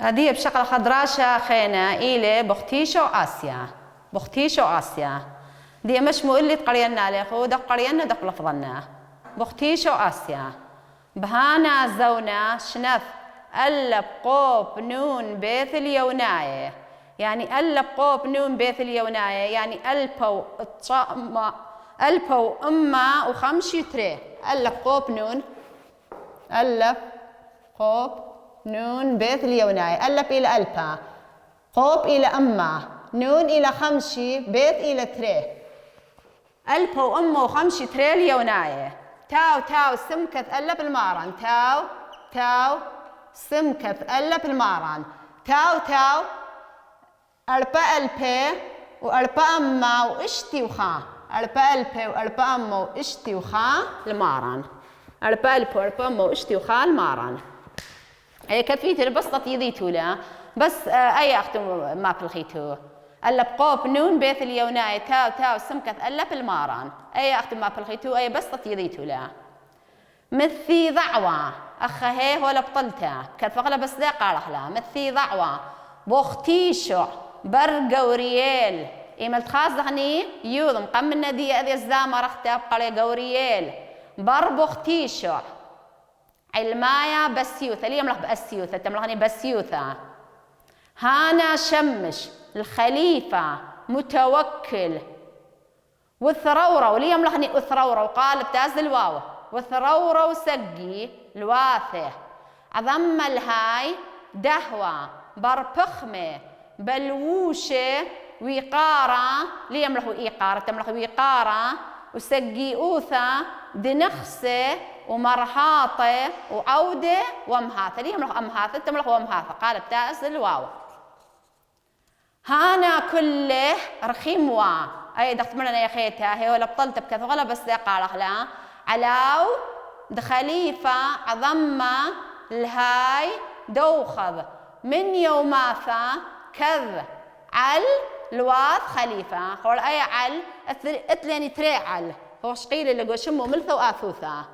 هذه بشقلة خضراء شاخينة إلى بختيشو آسيا. بختيشو آسيا دي مش مؤلت قرينا ليخو دق قرينا دق لفظنا بختيشو آسيا بهانا زونا شنف ألب قوب نون بيث اليوناية يعني ألب قوب نون بيث اليوناية يعني ألبو أما وخمشي تري ألب قوب نون ألب قوب نون بيث اليوناية ألب إلى ألبا قوب إلى أما نون إلى خمشي بيت إلى تري ألبا وأمه وخمشي تري اليوناية تاو تاو سمكة ألب المارن تاو تاو سمكة ألب المارن تاو تاو ألبا ألبا وألبا أما وإشتي وخا ألبا ألبا وألبا أما وإشتي وخا المارن ألبا ألبا وألبا أما وإشتي وخا المارن أي كفيت البسطة يضيتوا له بس أي أختم ما في الخيتو ألب قوب نون بيث اليوناي تاو تاو سمكة ألب الماران أي أختم ما في الخيتو أي بسطة يضيتوا له مثي ضعوة أخا هي ولا بطلته كثفغلة بس ذا قارخ له مثي ضعوة بوختيشو برقوريال إيملت خاص دخني يوضم قم الندي أذي الزامة رختها بقري قوريال بر بوختيشو علمايا بسيوثة ليه ملخ بأسيوثة تملخني بسيوثة هانا شمش الخليفة متوكل والثرورة وليه ملخني أثرورة وقال بتاز الواو والثرورة وسقي الواثة عظم الهاي دهوة بربخمة بلوشة ويقارة ليه ملخو إيقارة تملخ ويقارة وسقي أوثة دنخسة ومرحاطة وعودة ومهاثة ليه ملخ أمهاثة تملخ ومهاثة قال بتاز الواو هانا كله رخيم وا أي دخت مرنا يا خيتها هي ولا بطلت بكثغلة بس ذا قال لا علاو دخليفة عظمة الهاي دوخذ من يوماثا كذ عل لواث خليفة خول أي عل اتلاني تري عل هو شقيل اللي قوشمه ملثة وآثوثة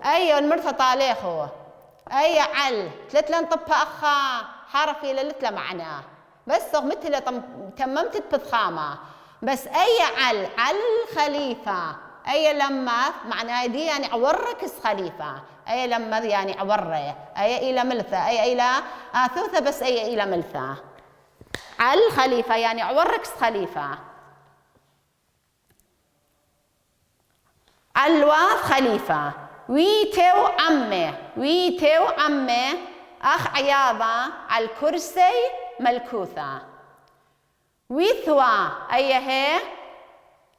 أي المرثة طاليخو أي عل تلتلان طبها أخا حرفي للتلا معناه بس مثل تممت بفخامة بس أي عل خليفة أي لما معناه دي يعني عوركس خليفة أي لما يعني عورة أي إلى ملثة أي إلى آثوثة بس أي إلى ملثة عل خليفة يعني عوركس خليفة علواث خليفة ويتو عمه أخ عياضة على الكرسي ملكوثة ويثوى أي هي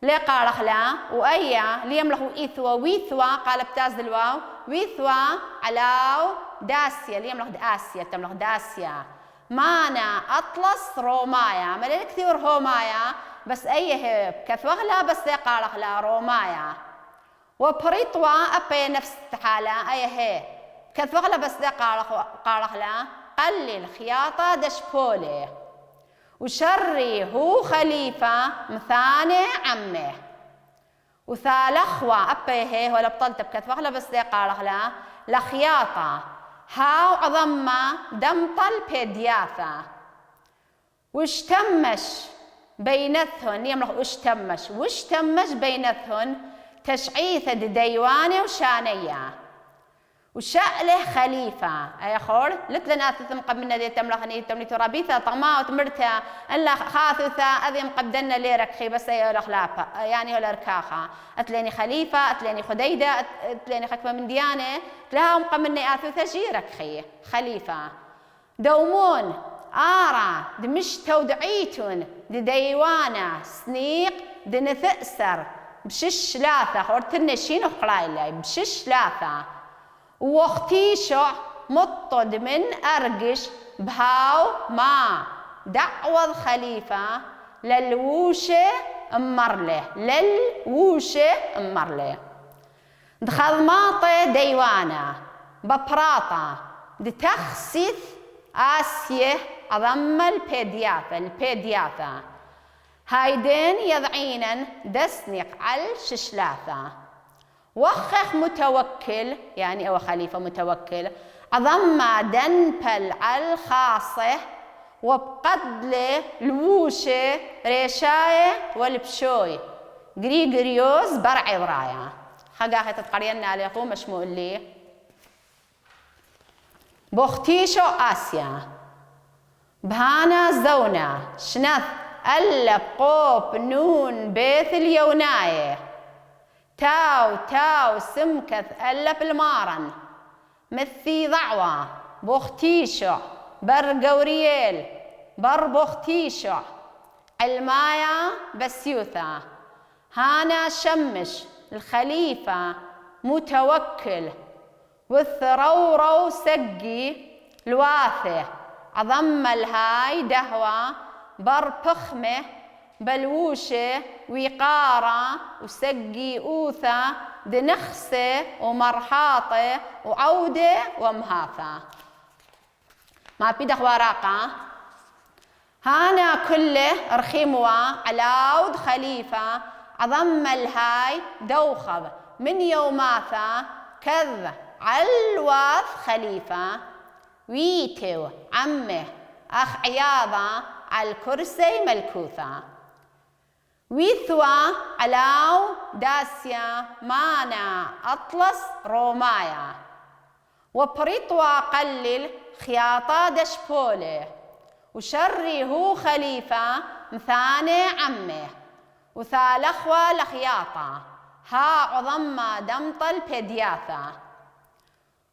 لي قارخ لا وأي ليملخ إيثوى ويثوى قال بتاز الواو ويثوى علاو داسيا ليملخ داسيا تملخ داسيا مانا أطلس رومايا ملين كثير هومايا بس أي هي كثوغلا بس لي قارخ لا رومايا وبريطوى أبي نفس الحالة أي هي كثوغلا بس لي قارخ لا قلل خياطة دشبولي وشري هو خليفة مثاني عمه وثالخوة أبيه ولا بطلت بكثفغلة بس ذي قارغلا لخياطة هاو عظمة دمطل بيدياثة واشتمش بينثهن يملخ واشتمش بينثهن تشعيثة ديواني وشانية وشأله خليفة أي خور لتلنا تثم قبلنا دي تملخني تملي ترابيثة طما وتمرتها ألا خاثثة أذيم قبدنا ليرك خي بس أي الأخلافة يعني ولا ركاخة أتليني خليفة أتليني خديدة أتليني خكمة من ديانة لها قبلني آثوثة جيرك خي خليفة دومون آرا دمشتو دعيتون ديوانا سنيق دنثأسر بشش لاثة خورتنا شينو قلايلة بشش لاثة واختيشو مطد من أرقش بهاو ما دعوة خليفة للوشة أمرله دخل ماطة ديوانا ببراطة دتخسث آسيه أضم البيدياثة هايدين يضعينا دسنق على ششلاثة وخخ متوكل يعني أو خليفة متوكل أضم دنبل على الخاصة وبقدله الووشة ريشاية والبشوي غريغوريوس برعي ورايا خقاخي تتقرينا عليكو مشمول لي بوختيشو آسيا بهانا زونا شنث ألب قوب نون بيث اليوناية تاو سمكث ألب المارن مثي ضعوة بوختيشو برقورييل بر بوختيشو علمايا بسيوثا هانا شمش الخليفة متوكل والثرورو سقي الواثه أضم الهاي دهوة بر بخمه بلوشة وقارة وسقي أوثة دنخسة ومرحاطة وعودة ومهافة ما بيدخ وراقة هانا كله رخيموا علاود خليفة أضم الهاي دوخب من يوماثا كذ علواث خليفة ويتو عمه أخ عياضة على الكرسي ملكوثة ويثوى علاو داسيا مانا أطلس رومايا وبريطوى قلل خياطة دشبوله وشري هو خليفة مثاني عمه وثالخوى لخياطة ها عظمة دمطل بيدياثة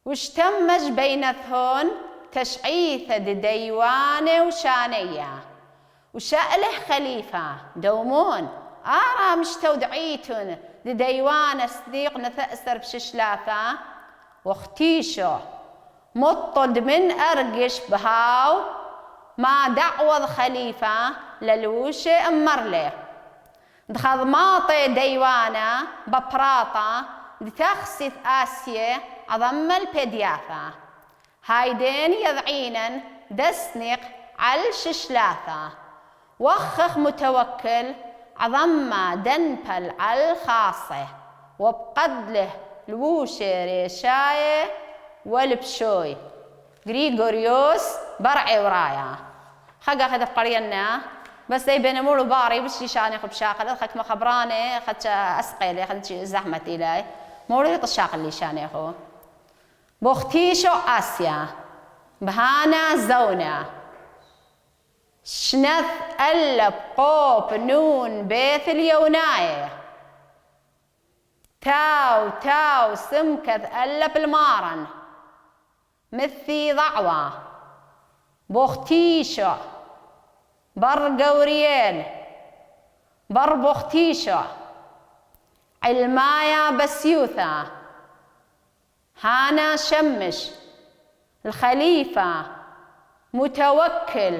واشتمج بينثهن تشعيثة ديوانة وشانية وشأله خليفة دومون آرى مشتودعيتن ديوانة صديق نثأسر بششلاثة واختيشو مطلد من أرقش بهاو ما دعوض خليفة للوشة أمرله دخذ ماطي ديوانة ببراطة لتخسث آسيا أضم البيدياثة هايدين يضعينا دسنق على الششلاثة وخخ متوكل أضم دنبل على الخاصة وبقدله الووشة ريشاية والبشوي غريغوريوس برعي ورايا خقا خذ بقرينا بس اي بين مولو باري بشي شاني خب شاقل خك ما خبراني خد اسقيلي خد زحمة إلي مولو يطشاق اللي شاني خو بوختيشو آسيا بهانا زونا شنث ألب قوب نون بيث اليوناية تاو سمكث ألب المارن مثي ضعوة بوختيشو برقورييل بر بوختيشو علمايا بسيوثة هانا شمش الخليفة متوكل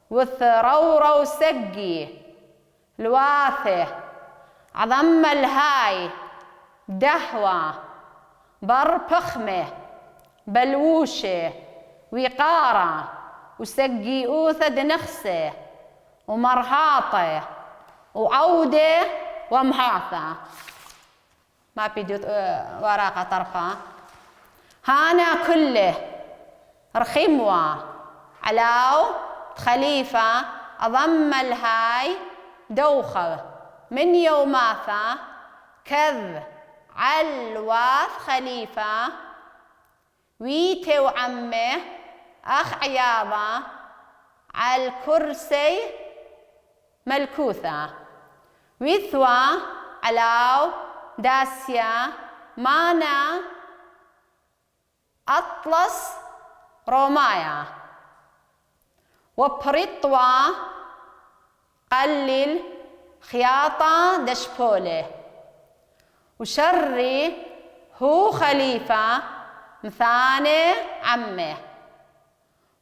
والثرورو سقي الواثه عظم الهاي دهوة بر بخمه بلوشة وقارة وسقي أوثة دنخسة ومرهاطة وعودة ومهاثة ما بيدو وراقة طرفة هانا كله رخيموا علاو خليفة أضم الهاي دوخة من يوماثة كذ علواث خليفة ويتي وعمه أخ عياضة على الكرسي ملكوثة ويثوى علاو داسيا مانا أطلس رومايا وبريطوى قلل خياطة دشبوله وشري هو خليفة مثاني عمه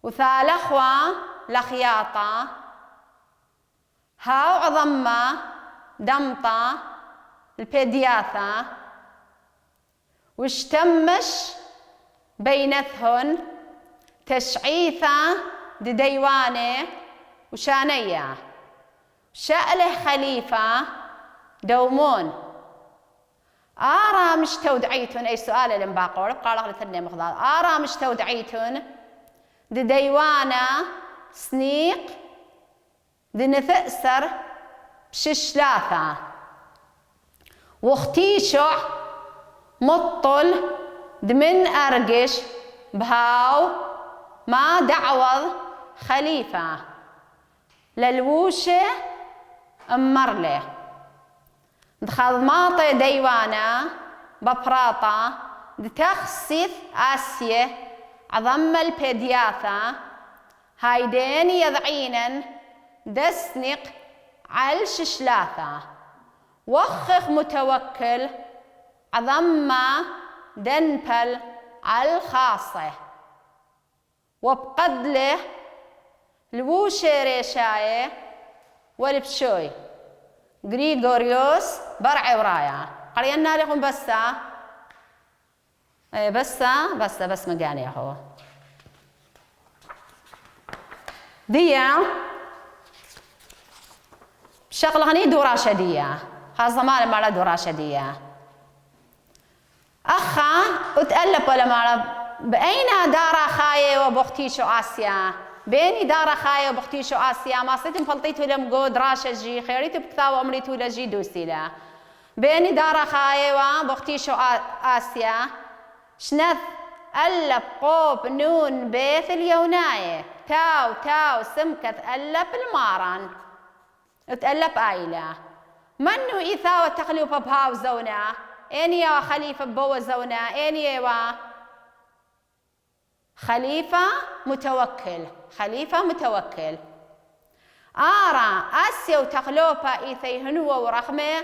وثالخوى لخياطة هاو عظمة دمطة البيدياثة واشتمش بينثهن تشعيثة ديوانة وشانية شأله خليفة دومون آرا مش تودعيتون أي سؤال اللي مباقول قال غلطني مخضار آرا مش تودعيتون ديوانا سنيق نثأسر بششلاثة واختيشع مطل دمن أرقش بهاو ما دعوض خليفة للوشة أمرله دخل ماطي ديوانا ببراطة دتخسث آسيا عظم البيدياثة هايدين يضعينا دسنق على الششلاثة وخخ متوكل عظم دنبل على الخاصة وبقدله الوشة ريشاية والبشوي غريغوريوس برع ورايا قرينا لكم بس مقاني هو ديا شغله هني دورة شدية خاصة مال مرة دورة شدية أخا أتألف ولا مرة بأين دار خاية وبختيشو آسيا بيني دار خاية وبختيشو آسيا ما صيت مفلطيتو لمقو دراشة جي خيريتو بكثاوة أمريتو لجي دوسيلا بيني دار خاية وبختيشو آسيا شنث ألف قوب نون بيث اليوناية تاو سمكة ألف المارن تألف آيلة منو إيثاوة تقليب بهاو زونا إني وخليفة بو زونا إني خليفة متوكل آرا آسيا وتقلوبا إيثي هنو ورخمه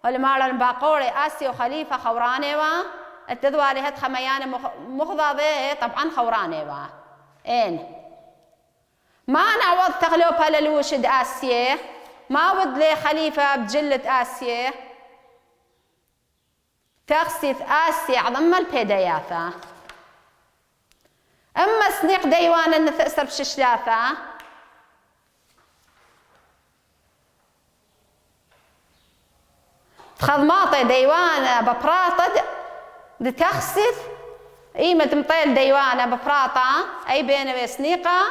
والمارا الباقوري آسيا وخليفة خوراني التذوالي هاد خميان مخضاضي طبعا خوراني إن ما نعوض تقلوبا للوشد آسيا ما ود لي خليفة بجلة آسيا تغسث آسيا عظم البيدياثة أما سنيق ديوانا نثأسر بششلاثة خضماطي ديوانا ببراطة تغسث إيمة مطيل ديوانا ببراطة أي بين سنيقة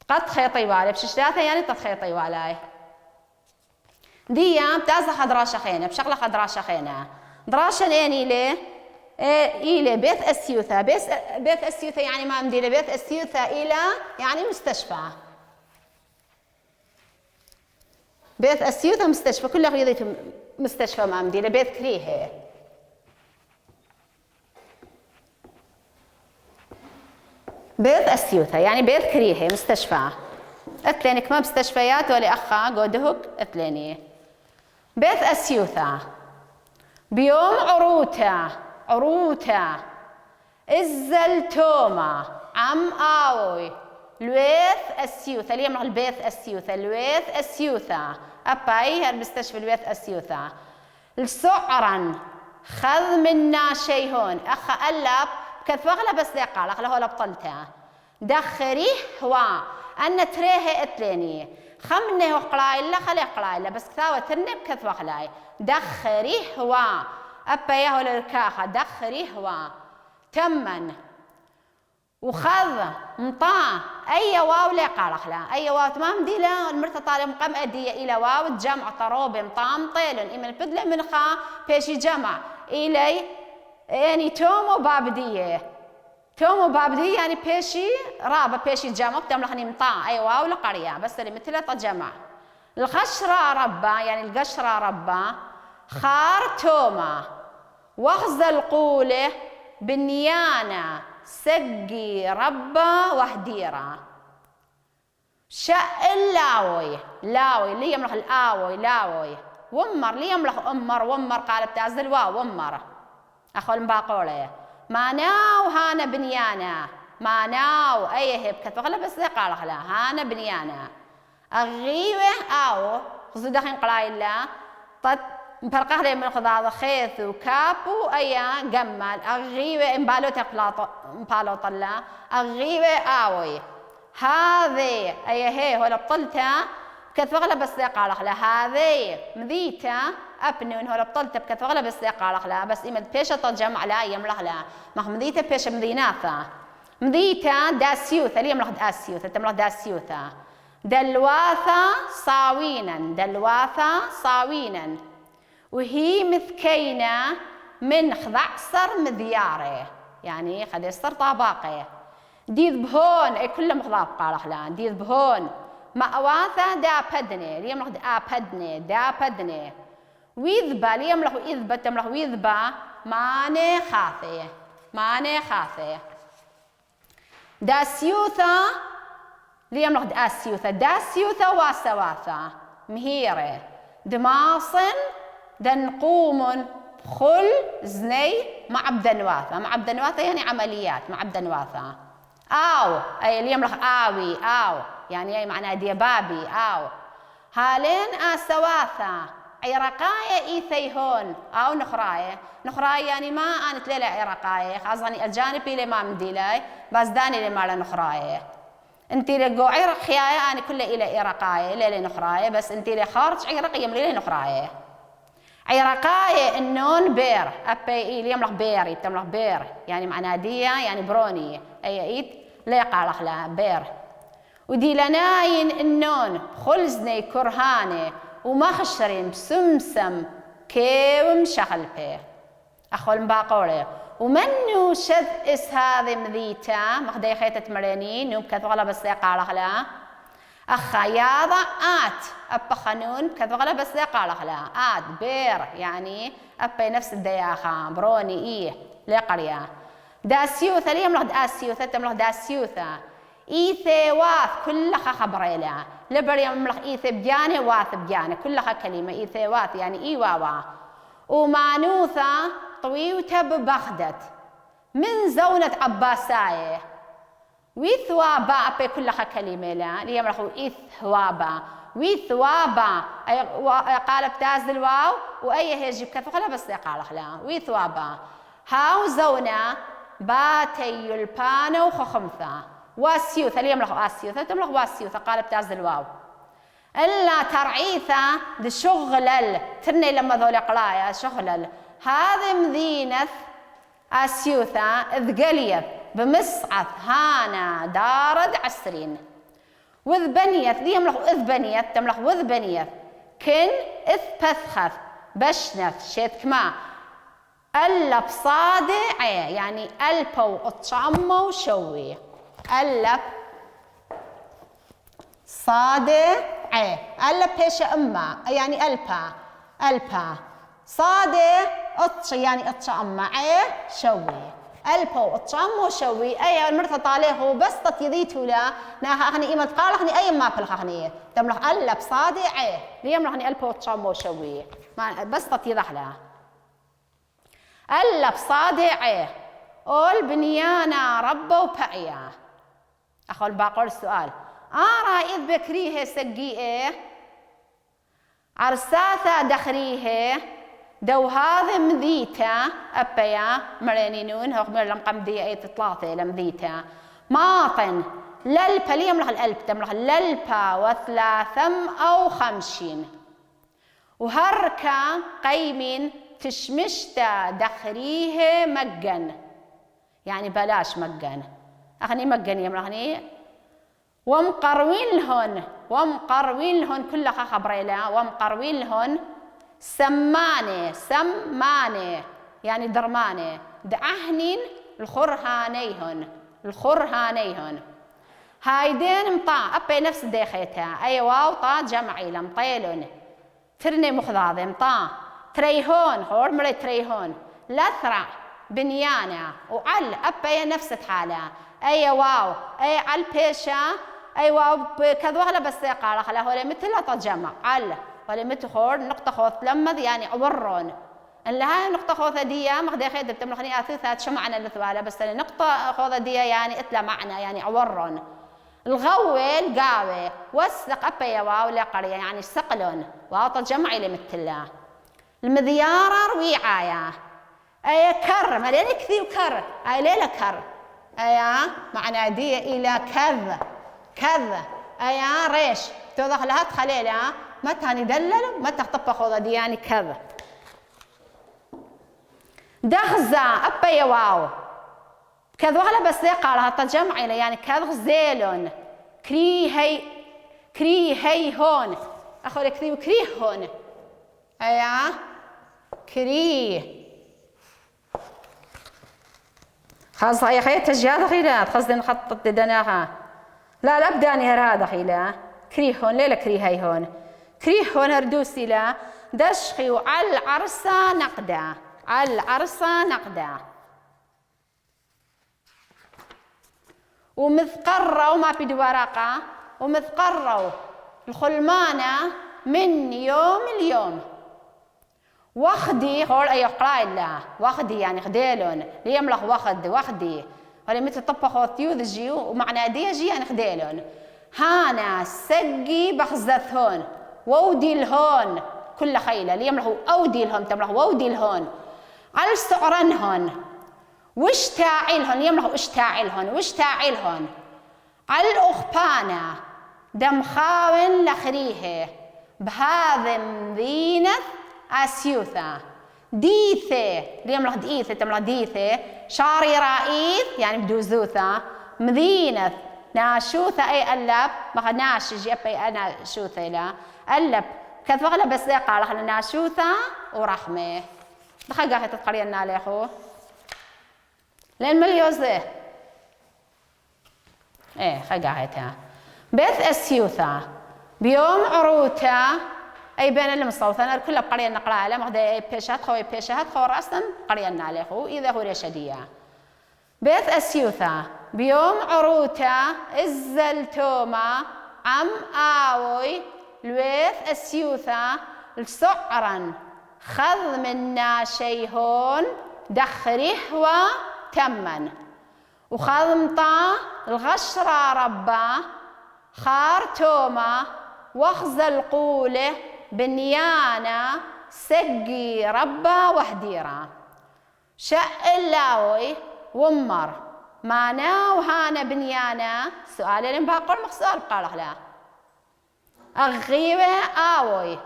قد خيطي والي بششلاثة يعني تخيطي والاي ديا بتازا خضراشة خينة بشغلة خضراشة خينة دراشة لين إلى بيت أسيوثة بيت أسيوثة يعني ما مدينة بيت أسيوثة إلى يعني مستشفى بيت أسيوثة مستشفى كلها غيضيت مستشفى ما مدينة بيت كريهة بيت أسيوثة يعني بيت كريهة مستشفى أتلينك ما مستشفيات ولا أخا قودهك أتليني بيت أسيوثة بيوم عروتا الزلتومة عم آوي لويث أسيوثة اليوم البيت أسيوثة لويث أسيوثة أباي المستشفى لويث أسيوثة السعرا خذ منا شي هون أخا ألب كثوغلة بس ذي قال أخلا هو لبطلتها دخريه هو أن تريه أتليني خمنه قلايلة خليه قلايلة بس كثاوة ترنب كثوغلاي دخريه هو أبا ياهو للكاخة دخريه هو تمن وخذ مطا أي واو لا قارخلا أي واو تمام دي لا المرتة طالب مقام أدية إلى واو جمع طروب مطام طيلن إما البدلة من خا بيشي جمع إلي يعني تومو بابدية يعني بيشي رابة بيشي جمع بتملخني مطا أي واو لقرية بس اللي مثلها جمع الخشرة ربا يعني القشرة ربا خار توما وخز القولة بنيانة سقي ربا وهديرة شق لاوي اللي يملخ الآوي لاوي ومر اللي يملخ ومر قالب تعزل واو ومر أخو المباقولة ما ناو هانا بنيانة ما ناو أي هب كتبغلا بس قال خلا هانا بنيانة أغيبه أو خذ دخين قلايلا طت مفرقه لي من خضار خيث وكابو أيا جمال أغيبه إمبالو تقلاط إمبالو طلا أغيبه أوي هذه أي هي ولا بطلتها كتبغلا بس قال خلا هذه مذيته أبنون هو بطلت بكث أغلب السياق لا بس إمد بيشة تجمع لا يملغ لا ما مديته بيشة مديناثا مديته داسيوثا ليه يملغ داسيوثا تملغ داسيوثا دلواثا صاوينا دلواثا صاوينا وهي مثكينة من خضعصر مذياره يعني خد يصر طاباقه ديذ بهون اي كله مخضاب قال لا ديذ بهون مأواثا دا بدني ليملغ دا بدني دا بدني ويذبا ليملغ إذبا تملغ ويذبا ماني خاثي ماني خاثي داسيوثا ليملغ داسيوثا داسيوثا واسواثا مهيرة دماصن دنقوم خل زني مع بدنواثا مع بدنواثا يعني عمليات مع بدنواثا أو أي اللي يملخ آوي أو يعني أي معنى ديبابي أو هالين آسواثا عرقاية إيثيهون أو نخراية يعني ما أنا تليلة عرقاية خاصة الجانب اللي ما مديلاي بس داني اللي ما له نخراية انتي لقو عرق خياية أنا كله إلى عرقاية ليلة نخراية بس انتي لي خارج عرق يملي نخراية عرقاية النون بير أبي اللي يملخ بيري تملخ بير يعني معنى دية يعني بروني أي إيت ليقع لخلا بير ودي لناين النون خلزني كرهاني ومخشرين سمسم كيوم شغل بيه أخول مباقولي ومنو شذ إس هذه مذيتا مخدي خيتة مريني نوب كثغلة بس يقع لخلا أخياضة آت أبا خنون كثغلة بس يقع لخلا آت بير يعني أبا نفس الدياخة بروني إيه لقرية داسيوثا ليه ملغ داسيوثا تملغ داسيوثا إيثي واث كلها خبريلا لبريا ملغ إيثي بجاني واث بجاني كلها كلمة إيثي واث يعني إي واوا ومانوثا طويوتا ببغدت من زونة عباساية ويثوابا أبي كلها كلمة لا ليه ملغ إيثوابا ويثوابا قال بتاز الواو وأي هيجي بكثقلها بس يقال لا ويثوابا هاو زونة باتي البانا وخخمثا واسيوثا اللي يملغ اسيوثا تملغ واسيوثا قال بتاز الواو الا ترعيثا دي شغلل ترني لما ذولي قلايا شغلل هذا مذينث اسيوثا اذ قليث بمسعث هانا دارد عسرين وذ بنيث دي يملغ اذ بنيث تملغ وذ بنيث كن اذ بثخث بشنث شيتكما ألب صادع يعني ألبو أطعمو شوي ألب صادع ألب هيش أما يعني ألبا صادع يعني أطعم شوي ألبو أطعمو شوي أي المرثى طالعه بس تيذيته لا ناها أخني إيمة قال أخني أي ما بلخ أخني تملخ ألب صادع ليم أخني ألبو أطعمو شوي بس تيذح له ألب صادعه أول بنيانا ربا وبعيا أخو الباقر السؤال آرا إذ بكريه سقيه عرساثا دخريه دو هذا مذيتا أبيا مرينينون هو خمير لمقام دي أي تطلاثي لمذيتا ماطن للبا ليم لغ الألب تملغ للبا وثلاثم أو خمشين وهركا قيمين تشمشتا دخريه مجن يعني بلاش مجن أخني مجن يمرهني ومقروين لهن كلها خبريلا ومقروين لهن سماني يعني درماني دعهنين الخرهانيهن هايدين مطا أبي نفس ديخيتها أي واو طا جمعي لمطيلون ترني مخضاضي مطا تريهون خور مري تريهون لثرع بنيانا وعل أبي نفس الحالة أي واو أي عل بيشا أي واو كذوغلا بس يقال خلا هو مثل تجمع عل ولا مثل خور نقطة خوث لمذ يعني عبرون إن لها نقطة خوثة دي مخدي خيد بتملخني أثوثات شو معنى الثوالة بس نقطة خوثة دي يعني إتلا معنى يعني عبرون الغوي قاوي وسق أبي واو لقرية يعني سقلون واو تجمع إلى مثل المذيارة رويعايا أي كر مليان كثير كر أي ليلة كر أي معنى دي إلى كذ أي ريش توضح لها تخليلها متى ندلل متى تطبخ دي يعني كذا دغزة أبا يواو كذ وغلا بس قالها تجمع إلى يعني كذ غزيلون كري هي هون أخو كري وكري هون أيا كري خاصة يا خي تجياد خيلات خاصة نخطط دناها لا بداني هذا خيلا كري هون ليلة كري هي هون كري هون هردوسي لا دشخي وعلى العرسة نقدة على العرسة نقدة ومثقرة وما في ورقة ومثقرة الخلمانة من يوم اليوم وخدي هول أي قراء الله وخدي يعني خديلون ليملخ وخدي هولي مثل طبخوا ثيوذ جيو ومعنى ديجي يعني خديلون هانا سقي بخزث هون وودي الهون كل خيلة ليملخوا أودي الهون تملخوا وودي الهون على السعران هون وش تاعيلهن يملخوا إش تاعيلهن وش تاعيلهن على الأخبانة دم خاون لخريه بهذا مذينة أسيوثة ديثة ليملخ ديثة تملخ ديثة شاري رائث يعني بدوزوثة مذينة ناشوثة أي ألب ما ناشج أي أنا شوثة لا ألب كذا وغلا بس قال خلنا ناشوثة ورحمة دخل قاعدة تقرينا عليه أخو لين مليوزه ايه خقعتها بيت اسيوثا بيوم عروتا اي بين المصوثنا كلها بقريه نقرا على مغدا بيشات خوي بيشات خو راسا قرينا عليه خو اذا هو رشديه بيت اسيوثا بيوم عروتا الزلتوما عم آوي لويث اسيوثا السعرا خذ منا شيهون دخره تمن وخضمطا الغشرة ربا خار توما وخزل قوله بنيانا سقي ربا وحديرا شق اللاوي ومر مانا وهانا بنيانا سؤال اللي بقول مخسر بقاله لا أغيبه آوي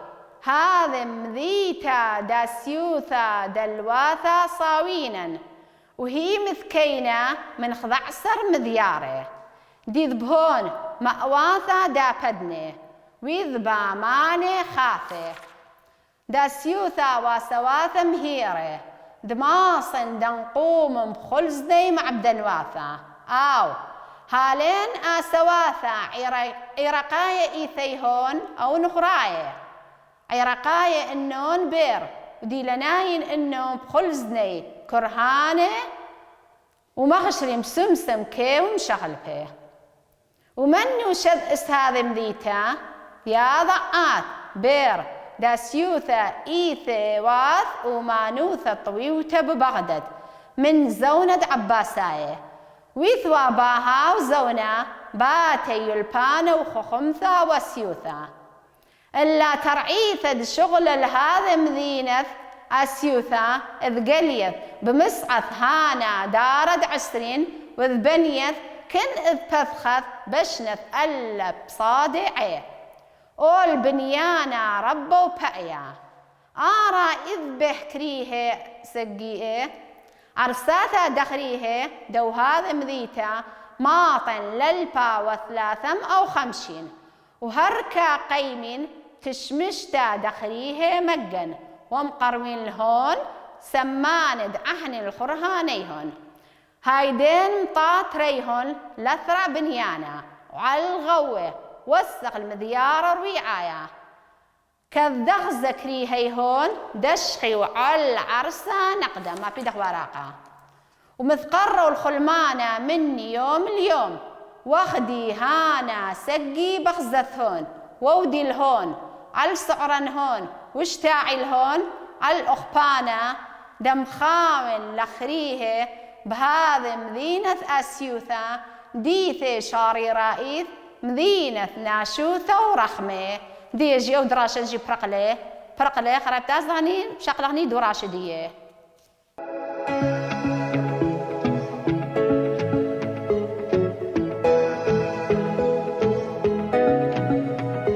هذا مذيتا داسيوثا دلواثا صاوينا وهي مثكينة من خضعسر مذياره دي ذبهون مأواثا دا بدني ويذبا ماني خافه دا سيوثا وسواثا مهيره دماصن دنقوم بخلزدي مع بدنواثا أو هالين آسواثا عرقاية إيثيهون أو نخراية عرقاية إنون بير ودي لناين إنهم بخلزدني كرهانة ومغشري مسمسم كي ومشغل فيه ومن يشد هذا مذيتا يا ضعات بير داسيوثا إيثي واث ومانوثا طويوتا ببغداد من زونة عباساية ويثوا باها وزونة باتي يلبانا وخخمثا وسيوثا إلا ترعيث شغل لهذا مذينث أسيوثا إذ قليث بمسعث هانا دارد عسرين وإذ بنيث كن إذ بثخث بشنث ألا بصادعه أول بنيانا ربا وبأيا آرا إذ بحكريه سقيه عرساتا دخريه دو هذا مذيتا ماطن للبا وثلاثم أو خمشين وهركا قيمين تشمشتا دخريه مجن ومقروين لهون سماند أحن الخرهانيهن هايدين مطاط ريهن لثرى بنيانا وعلى الغوة وسق المذيار الرعاية كالدغ زكري هيهون دشخي وعلى العرسة نقدة ما في دخ وراقة ومثقروا الخلمانة مني يوم اليوم واخدي هانا سقي بخزثهون وودي الهون على السعران هون واشتاعي الهون على الأخبانة دم خاون لخريه بهذا مذينة أسيوثا ديثي شاري رائث مذينة ناشوثة ورخمة دي جيو دراشة جي برقلة خربتاز غني شقلغني دراشة ديه